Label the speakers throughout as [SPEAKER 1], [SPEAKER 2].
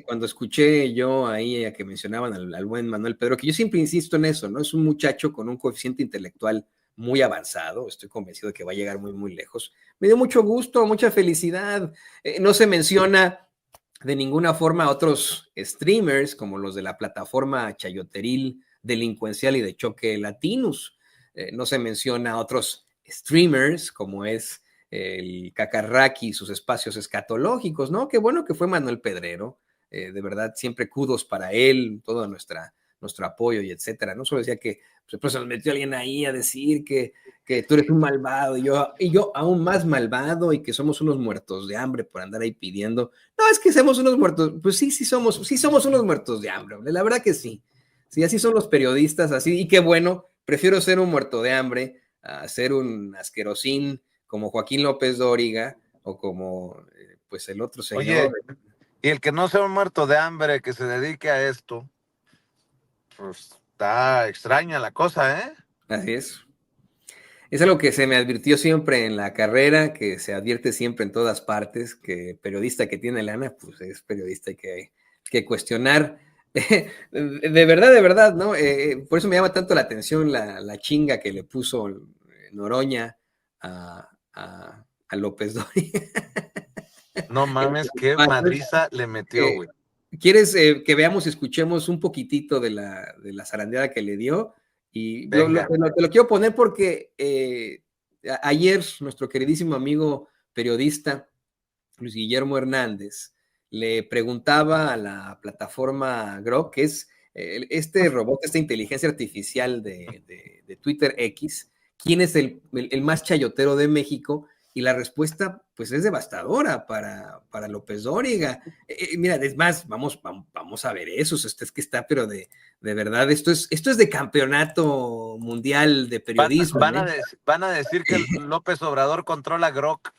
[SPEAKER 1] cuando escuché yo ahí a que mencionaban al buen Manuel Pedro, que yo siempre insisto en eso, ¿no? Es un muchacho con un coeficiente intelectual muy avanzado, estoy convencido de que va a llegar muy, muy lejos. Me dio mucho gusto, mucha felicidad. No se menciona de ninguna forma a otros streamers como los de la plataforma chayoteril, delincuencial y de choque Latinus. No se menciona a otros streamers como es el Cacarraqui y sus espacios escatológicos, ¿no? Qué bueno que fue Manuel Pedrero, de verdad, siempre kudos para él, todo nuestro apoyo y etcétera. No solo decía que pues se nos metió alguien ahí a decir que tú eres un malvado y yo aún más malvado y que somos unos muertos de hambre por andar ahí pidiendo. No, es que somos unos muertos, pues sí somos unos muertos de hambre, la verdad que sí. Sí, así son los periodistas, así, y qué bueno, prefiero ser un muerto de hambre a ser un asquerosín como Joaquín López Dóriga o como pues el otro señor.
[SPEAKER 2] Oye, y el que no sea un muerto de hambre, que se dedique a esto, pues está extraña la cosa, ¿eh?
[SPEAKER 1] Así es. Es algo que se me advirtió siempre en la carrera, que se advierte siempre en todas partes, que periodista que tiene lana, pues es periodista, hay que cuestionar. De verdad, ¿no? Por eso me llama tanto la atención la chinga que le puso Noroña a López Dóriga.
[SPEAKER 2] No mames, qué madriza le metió, güey.
[SPEAKER 1] ¿Quieres que veamos y escuchemos un poquitito de la zarandeada que le dio? Y te lo quiero poner porque ayer nuestro queridísimo amigo periodista Luis Guillermo Hernández le preguntaba a la plataforma Grok, que es este robot, esta inteligencia artificial de Twitter X, quién es el más chayotero de México, y la respuesta pues es devastadora para López Dóriga. Mira, es más, vamos a ver eso, es que está, pero de verdad, esto es de campeonato mundial de periodismo.
[SPEAKER 2] Van a decir que López Obrador controla Grok.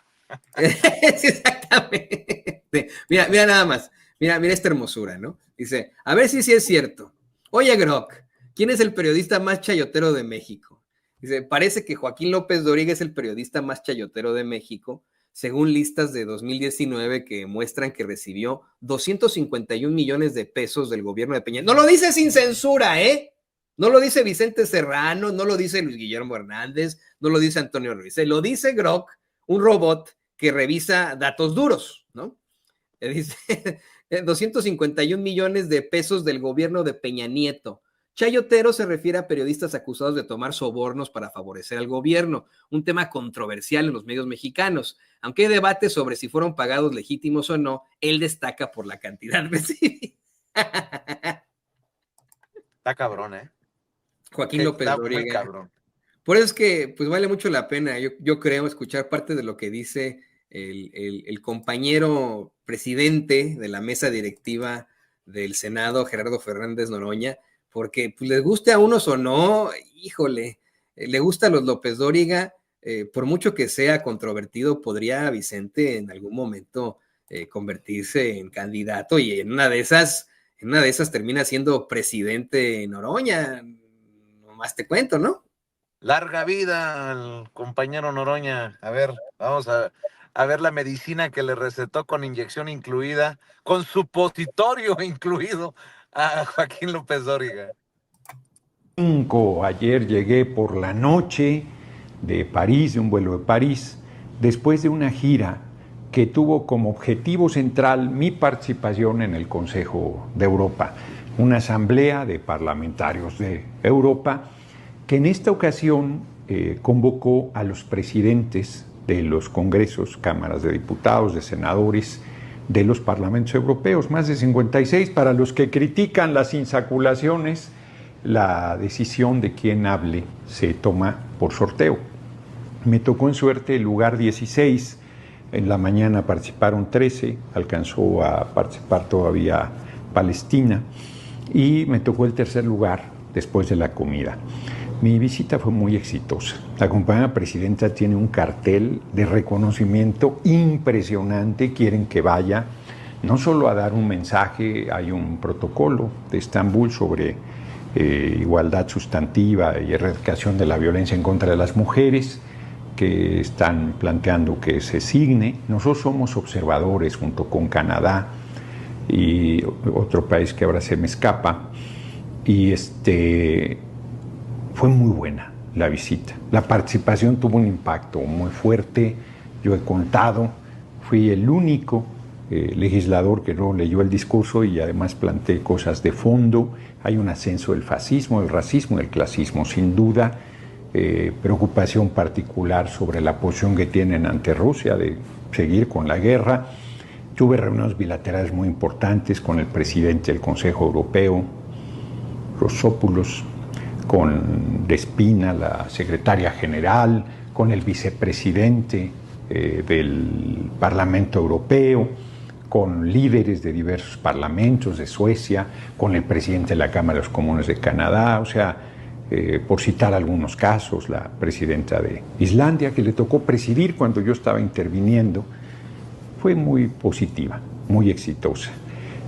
[SPEAKER 1] Sí, exactamente. Mira nada más, mira esta hermosura, ¿no? Dice, a ver si sí es cierto. Oye, Grok, ¿quién es el periodista más chayotero de México? Dice, parece que Joaquín López Dóriga es el periodista más chayotero de México, según listas de 2019 que muestran que recibió 251 millones de pesos del gobierno de Peña. No lo dice sin censura, ¿eh? No lo dice Vicente Serrano, no lo dice Luis Guillermo Hernández, no lo dice Antonio Ruiz, lo dice Grok, un robot que revisa datos duros, ¿no? Dice 251 millones de pesos del gobierno de Peña Nieto. Chayotero se refiere a periodistas acusados de tomar sobornos para favorecer al gobierno, un tema controversial en los medios mexicanos. Aunque hay debate sobre si fueron pagados legítimos o no, él destaca por la cantidad recibida.
[SPEAKER 2] Está cabrón, ¿eh?
[SPEAKER 1] Joaquín López Dóriga.
[SPEAKER 2] Muy cabrón.
[SPEAKER 1] Por eso es que pues vale mucho la pena, yo creo, escuchar parte de lo que dice el compañero presidente de la mesa directiva del Senado, Gerardo Fernández Noroña, porque pues les guste a unos o no, híjole, le gusta a los López Dóriga, por mucho que sea controvertido, podría Vicente en algún momento convertirse en candidato y en una de esas termina siendo presidente Noroña, nomás te cuento, ¿no?
[SPEAKER 2] Larga vida al compañero Noroña. A ver, vamos a ver la medicina que le recetó con inyección incluida, con supositorio incluido a Joaquín López Dóriga.
[SPEAKER 3] Ayer llegué por la noche de París, de un vuelo de París, después de una gira que tuvo como objetivo central mi participación en el Consejo de Europa, una asamblea de parlamentarios de Europa que en esta ocasión convocó a los presidentes de los congresos, cámaras de diputados, de senadores, de los parlamentos europeos, más de 56, para los que critican las insaculaciones, la decisión de quién hable se toma por sorteo. Me tocó en suerte el lugar 16, en la mañana participaron 13, alcanzó a participar todavía Palestina, y me tocó el tercer lugar después de la comida. Mi visita fue muy exitosa. La compañera presidenta tiene un cartel de reconocimiento impresionante. Quieren que vaya no solo a dar un mensaje, hay un protocolo de Estambul sobre igualdad sustantiva y erradicación de la violencia en contra de las mujeres, que están planteando que se signe. Nosotros somos observadores junto con Canadá y otro país que ahora se me escapa. Y fue muy buena la visita. La participación tuvo un impacto muy fuerte. Yo he contado, fui el único legislador que no leyó el discurso y además planteé cosas de fondo. Hay un ascenso del fascismo, del racismo, del clasismo, sin duda. Preocupación particular sobre la posición que tienen ante Rusia de seguir con la guerra. Tuve reuniones bilaterales muy importantes con el presidente del Consejo Europeo, Rosopoulos, con Despina, la secretaria general, con el vicepresidente del Parlamento Europeo, con líderes de diversos parlamentos de Suecia, con el presidente de la Cámara de los Comunes de Canadá, o sea, por citar algunos casos, la presidenta de Islandia, que le tocó presidir cuando yo estaba interviniendo, fue muy positiva, muy exitosa.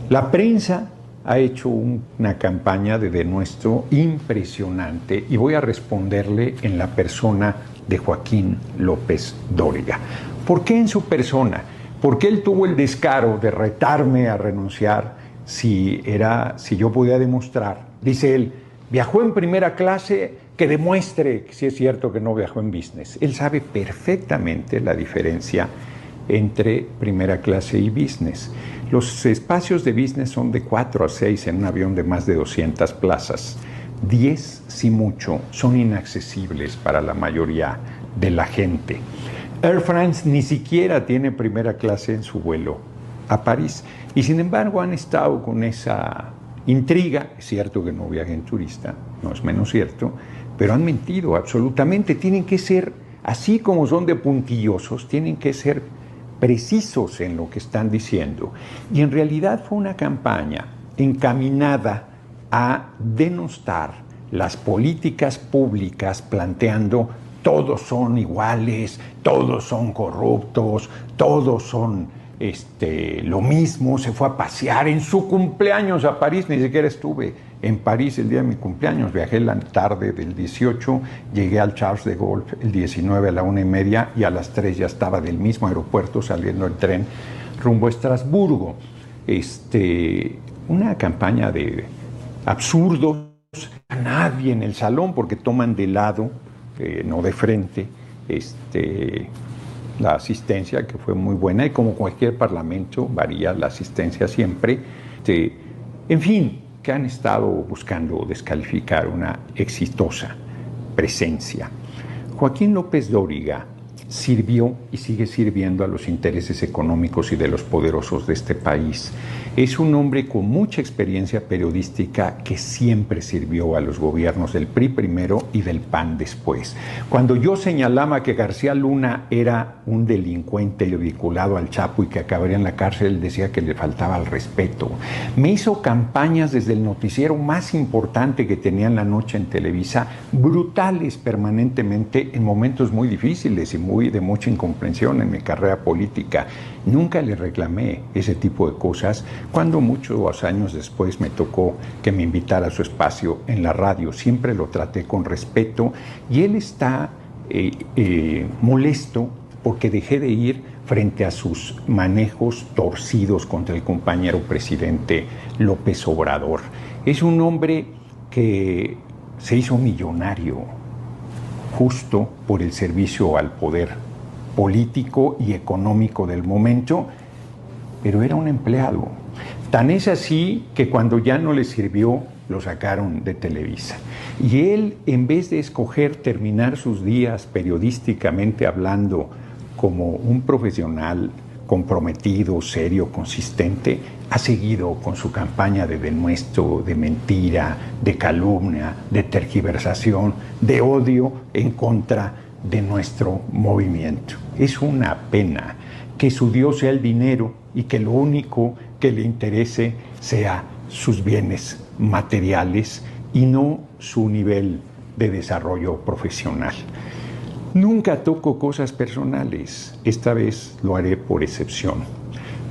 [SPEAKER 3] La prensa ha hecho una campaña de denuestro impresionante y voy a responderle en la persona de Joaquín López Dóriga. ¿Por qué en su persona? Porque él tuvo el descaro de retarme a renunciar si yo podía demostrar. Dice él, viajó en primera clase, que demuestre si es cierto que no viajó en business. Él sabe perfectamente la diferencia entre primera clase y business. Los espacios de business son de 4 a 6 en un avión de más de 200 plazas. 10, si mucho, son inaccesibles para la mayoría de la gente. Air France ni siquiera tiene primera clase en su vuelo a París. Y sin embargo han estado con esa intriga. Es cierto que no viajen turista, no es menos cierto, pero han mentido absolutamente. Tienen que ser, así como son de puntillosos, tienen que ser precisos en lo que están diciendo. Y en realidad fue una campaña encaminada a denostar las políticas públicas planteando todos son iguales, todos son corruptos, todos son lo mismo. Se fue a pasear en su cumpleaños a París, ni siquiera estuve en París el día de mi cumpleaños, viajé la tarde del 18, llegué al Charles de Gaulle el 19 a la 1:30 y a las 3 ya estaba del mismo aeropuerto saliendo el tren rumbo a Estrasburgo. Una campaña de absurdos, a nadie en el salón porque toman de lado, no de frente, la asistencia, que fue muy buena, y como cualquier parlamento varía la asistencia siempre. En fin, que han estado buscando descalificar una exitosa presencia. Joaquín López Dóriga sirvió y sigue sirviendo a los intereses económicos y de los poderosos de este país. Es un hombre con mucha experiencia periodística que siempre sirvió a los gobiernos del PRI primero y del PAN después. Cuando yo señalaba que García Luna era un delincuente vinculado al Chapo y que acabaría en la cárcel, él decía que le faltaba el respeto. Me hizo campañas desde el noticiero más importante que tenía en la noche en Televisa, brutales permanentemente en momentos muy difíciles y de mucha incomprensión en mi carrera política. Nunca le reclamé ese tipo de cosas, cuando muchos años después me tocó que me invitara a su espacio en la radio. Siempre lo traté con respeto y él está molesto porque dejé de ir frente a sus manejos torcidos contra el compañero presidente López Obrador. Es un hombre que se hizo millonario justo por el servicio al poder político y económico del momento, pero era un empleado. Tan es así que cuando ya no le sirvió, lo sacaron de Televisa. Y él, en vez de escoger terminar sus días periodísticamente hablando como un profesional comprometido, serio, consistente, ha seguido con su campaña de denuesto, de mentira, de calumnia, de tergiversación, de odio en contra de nuestro movimiento. Es una pena que su Dios sea el dinero y que lo único que le interese sea sus bienes materiales y no su nivel de desarrollo profesional. Nunca toco cosas personales, esta vez lo haré por excepción.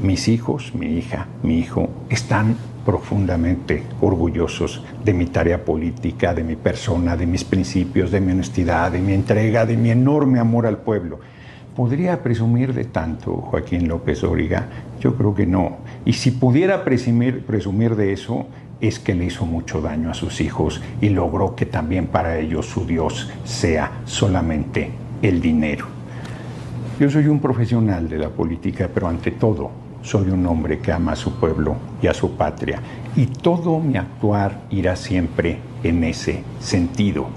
[SPEAKER 3] Mis hijos, mi hija, mi hijo están profundamente orgullosos de mi tarea política, de mi persona, de mis principios, de mi honestidad, de mi entrega, de mi enorme amor al pueblo. ¿Podría presumir de tanto Joaquín López Dóriga? Yo creo que no. Y si pudiera presumir de eso, es que le hizo mucho daño a sus hijos y logró que también para ellos su Dios sea solamente el dinero. Yo soy un profesional de la política, pero ante todo soy un hombre que ama a su pueblo y a su patria. Y todo mi actuar irá siempre en ese sentido.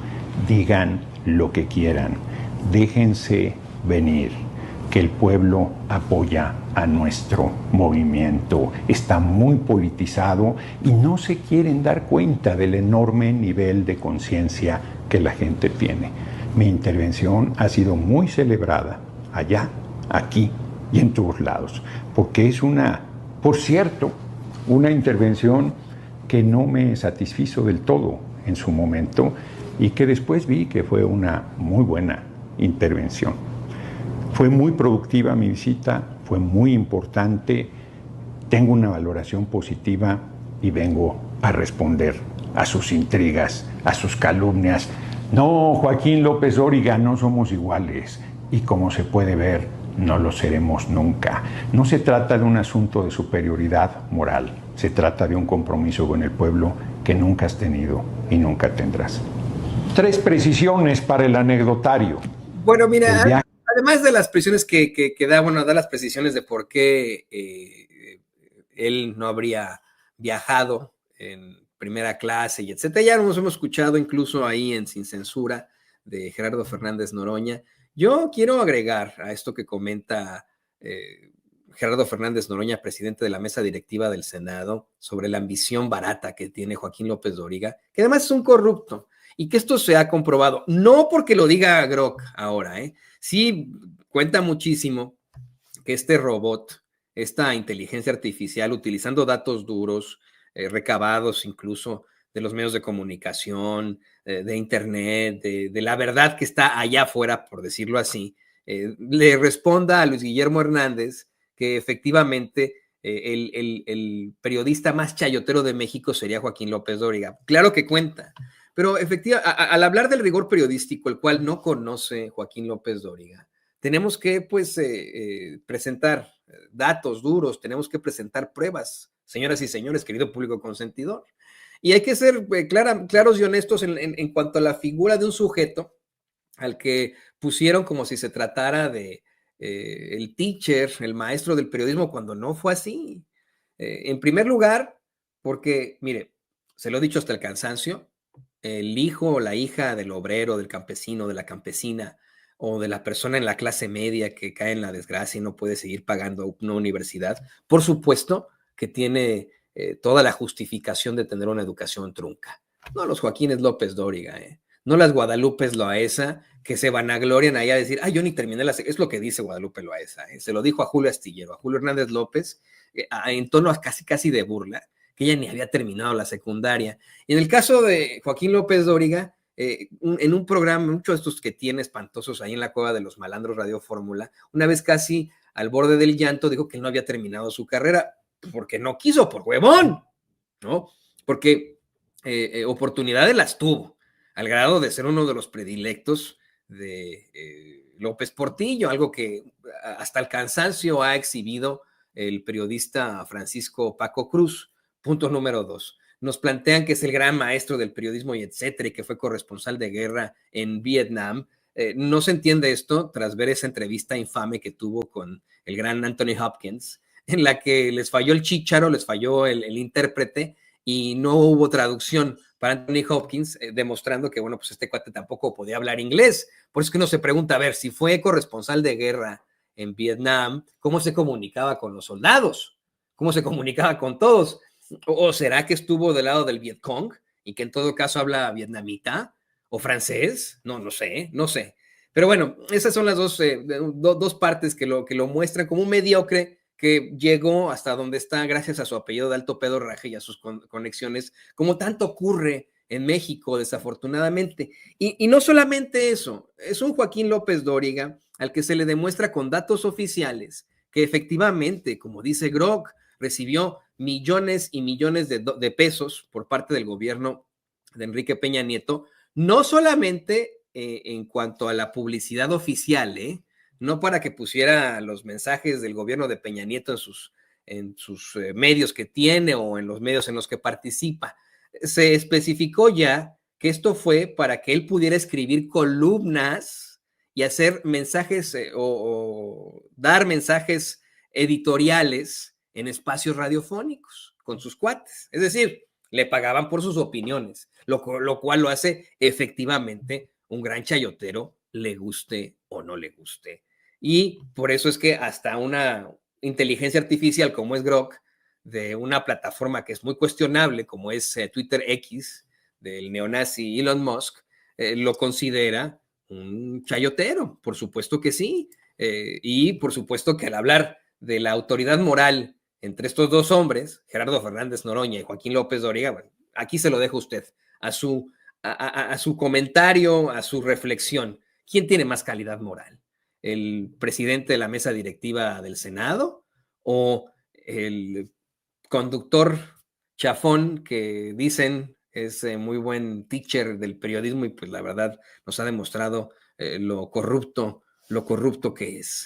[SPEAKER 3] Digan lo que quieran, déjense venir, que el pueblo apoya a nuestro movimiento. Está muy politizado y no se quieren dar cuenta del enorme nivel de conciencia que la gente tiene. Mi intervención ha sido muy celebrada allá, aquí y en todos lados, porque es por cierto, una intervención que no me satisfizo del todo en su momento y que después vi que fue una muy buena intervención. Fue muy productiva mi visita, fue muy importante, tengo una valoración positiva y vengo a responder a sus intrigas, a sus calumnias. No, Joaquín López Dóriga, no somos iguales y como se puede ver, no lo seremos nunca. No se trata de un asunto de superioridad moral, se trata de un compromiso con el pueblo que nunca has tenido y nunca tendrás. 3 precisiones para el anecdotario.
[SPEAKER 1] Bueno, mira, además de las precisiones que da, da las precisiones de por qué él no habría viajado en primera clase y etcétera. Ya nos hemos escuchado incluso ahí en Sin Censura de Gerardo Fernández Noroña. Yo quiero agregar a esto que comenta Gerardo Fernández Noroña, presidente de la mesa directiva del Senado, sobre la ambición barata que tiene Joaquín López Dóriga, que además es un corrupto, y que esto se ha comprobado, no porque lo diga Grok ahora, sí cuenta muchísimo que este robot, esta inteligencia artificial, utilizando datos duros, recabados incluso de los medios de comunicación, de internet, de la verdad que está allá afuera, por decirlo así, le responda a Luis Guillermo Hernández que efectivamente el periodista más chayotero de México sería Joaquín López Dóriga. Claro que cuenta, pero efectivamente, al hablar del rigor periodístico, el cual no conoce Joaquín López Dóriga, tenemos que presentar datos duros, tenemos que presentar pruebas, señoras y señores, querido público consentidor. Y hay que ser claros y honestos en cuanto a la figura de un sujeto al que pusieron como si se tratara de el teacher, el maestro del periodismo, cuando no fue así. En primer lugar, porque, mire, se lo he dicho hasta el cansancio, el hijo o la hija del obrero, del campesino, de la campesina, o de la persona en la clase media que cae en la desgracia y no puede seguir pagando una universidad, por supuesto que tiene toda la justificación de tener una educación trunca. No los Joaquines López Dóriga, no las Guadalupes Loaesa, que se vanaglorian ahí a decir, yo ni terminé es lo que dice Guadalupe Loaesa, se lo dijo a Julio Astillero, a Julio Hernández López, en tono casi de burla, que ella ni había terminado la secundaria. Y en el caso de Joaquín López Dóriga, en un programa, muchos de estos que tiene espantosos ahí en la Cueva de los Malandros, Radio Fórmula, una vez casi al borde del llanto, dijo que él no había terminado su carrera, porque no quiso, por huevón, ¿no? Porque oportunidades las tuvo, al grado de ser uno de los predilectos de López Portillo, algo que hasta el cansancio ha exhibido el periodista Francisco Paco Cruz. Punto número 2. Nos plantean que es el gran maestro del periodismo y etcétera, y que fue corresponsal de guerra en Vietnam. No se entiende esto tras ver esa entrevista infame que tuvo con el gran Anthony Hopkins, en la que les falló el chícharo, les falló el intérprete y no hubo traducción para Anthony Hopkins, demostrando que, pues este cuate tampoco podía hablar inglés. Por eso es que uno se pregunta, a ver, si fue corresponsal de guerra en Vietnam, ¿cómo se comunicaba con los soldados? ¿Cómo se comunicaba con todos? ¿O será que estuvo del lado del Vietcong y que en todo caso habla vietnamita o francés? No sé. Pero bueno, esas son las dos partes que lo muestran como un mediocre que llegó hasta donde está gracias a su apellido de alto pedorraje y a sus conexiones, como tanto ocurre en México, desafortunadamente. Y no solamente eso, es un Joaquín López Dóriga al que se le demuestra con datos oficiales que efectivamente, como dice Grok, recibió millones y millones de pesos por parte del gobierno de Enrique Peña Nieto, no solamente en cuanto a la publicidad oficial, no para que pusiera los mensajes del gobierno de Peña Nieto en sus medios que tiene o en los medios en los que participa. Se especificó ya que esto fue para que él pudiera escribir columnas y hacer mensajes o dar mensajes editoriales en espacios radiofónicos con sus cuates. Es decir, le pagaban por sus opiniones, lo cual lo hace efectivamente un gran chayotero, le guste o no le guste. Y por eso es que hasta una inteligencia artificial como es Grok, de una plataforma que es muy cuestionable, como es Twitter X, del neonazi Elon Musk, lo considera un chayotero, por supuesto que sí. Y por supuesto que al hablar de la autoridad moral entre estos dos hombres, Gerardo Fernández Noroña y Joaquín López Dóriga, bueno, aquí se lo dejo a usted, a su comentario, a su reflexión. ¿Quién tiene más calidad moral? ¿El presidente de la mesa directiva del Senado o el conductor chafón que dicen es muy buen teacher del periodismo y pues la verdad nos ha demostrado lo corrupto que es?